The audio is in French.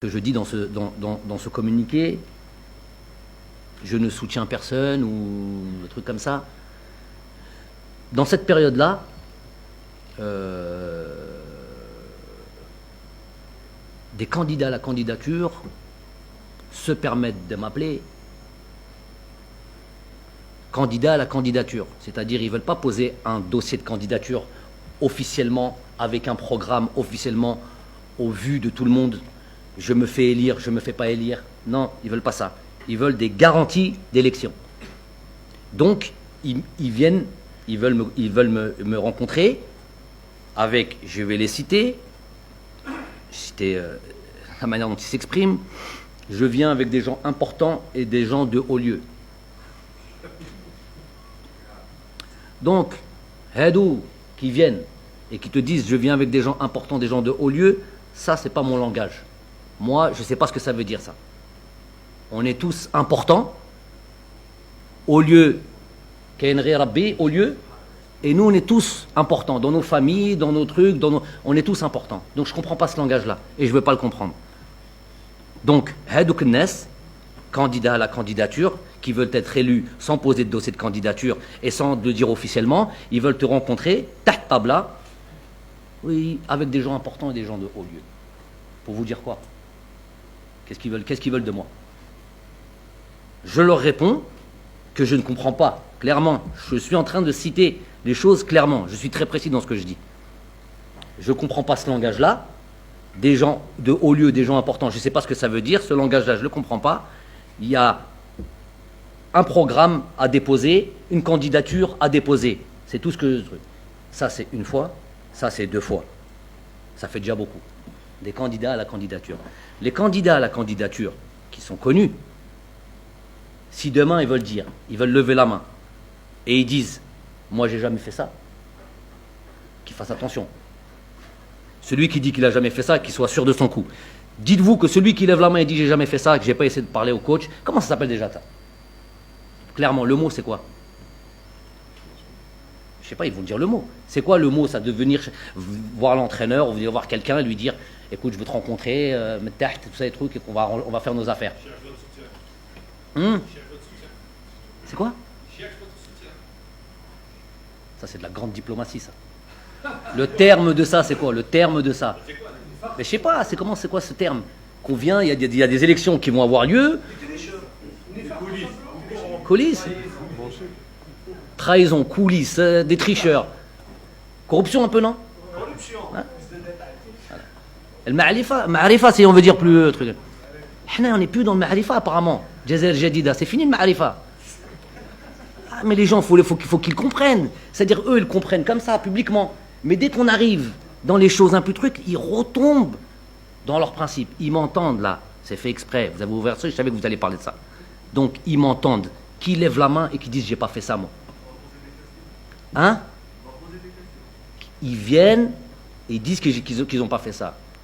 que je dis dans ce communiqué, je ne soutiens personne ou un truc comme ça. Dans cette période-là, des candidats à la candidature se permettent de m'appeler candidat à la candidature. C'est-à-dire, ils ne veulent pas poser un dossier de candidature officiellement, avec un programme officiellement, au vu de tout le monde. Je me fais élire, je ne me fais pas élire. Non, ils ne veulent pas ça. Ils veulent des garanties d'élection. Donc, ils veulent me rencontrer avec, je vais les citer la manière dont ils s'expriment. Je viens avec des gens importants et des gens de haut lieu. Donc, Hadou qui viennent et qui te disent je viens avec des gens importants, des gens de haut lieu, ça c'est pas mon langage. Moi, je ne sais pas ce que ça veut dire ça. On est tous importants, au lieu, Kainri Rabbi, au lieu, et nous on est tous importants, dans nos familles, dans nos trucs, on est tous importants. Donc je ne comprends pas ce langage-là, et je ne veux pas le comprendre. Donc, Hadouk Nes, candidats à la candidature, qui veulent être élus sans poser de dossier de candidature et sans le dire officiellement, ils veulent te rencontrer, taht tabla, oui, avec des gens importants et des gens de haut lieu. Pour vous dire quoi? Qu'est-ce qu'ils veulent de moi? Je leur réponds que je ne comprends pas, clairement. Je suis en train de citer les choses clairement. Je suis très précis dans ce que je dis. Je ne comprends pas ce langage-là. Des gens de haut lieu, des gens importants, je ne sais pas ce que ça veut dire. Ce langage-là, je ne le comprends pas. Il y a un programme à déposer, une candidature à déposer. C'est tout ce que je veux. Ça, c'est une fois. Ça, c'est 2 fois. Ça fait déjà beaucoup. Des candidats à la candidature. Les candidats à la candidature qui sont connus, si demain ils veulent lever la main et ils disent moi j'ai jamais fait ça, qu'ils fassent attention. Celui qui dit qu'il a jamais fait ça, qu'il soit sûr de son coup. Dites-vous que celui qui lève la main et dit j'ai jamais fait ça, que j'ai pas essayé de parler au coach, comment ça s'appelle déjà ça? Clairement, le mot c'est quoi? Je sais pas, ils vont dire le mot. C'est quoi le mot? Ça de venir voir l'entraîneur ou venir voir quelqu'un et lui dire écoute, je veux te rencontrer, tout ça, les trucs, et on va faire nos affaires. C'est quoi? Ça, c'est de la grande diplomatie, ça. Le terme de ça, c'est quoi? Le terme de ça? Mais je sais pas, c'est quoi ce terme? Qu'on vient, il y a des élections qui vont avoir lieu. Coulisses. Trahison, coulisses, des tricheurs. Corruption un peu, non? Hein? Le ma'arifa, si on veut dire plus truc. On n'est plus dans le ma'arifa apparemment. Jazair Jadida, c'est fini le ma'arifa. Ah, mais les gens, il faut qu'ils comprennent. C'est-à-dire, eux, ils comprennent comme ça, publiquement. Mais dès qu'on arrive dans les choses un peu trucs, ils retombent dans leurs principes. Ils m'entendent là. C'est fait exprès. Vous avez ouvert ça, je savais que vous allez parler de ça. Donc, ils m'entendent. Qui lèvent la main et qui disent, j'ai pas fait ça, moi. Hein? Ils viennent et ils disent qu'ils n'ont pas fait ça.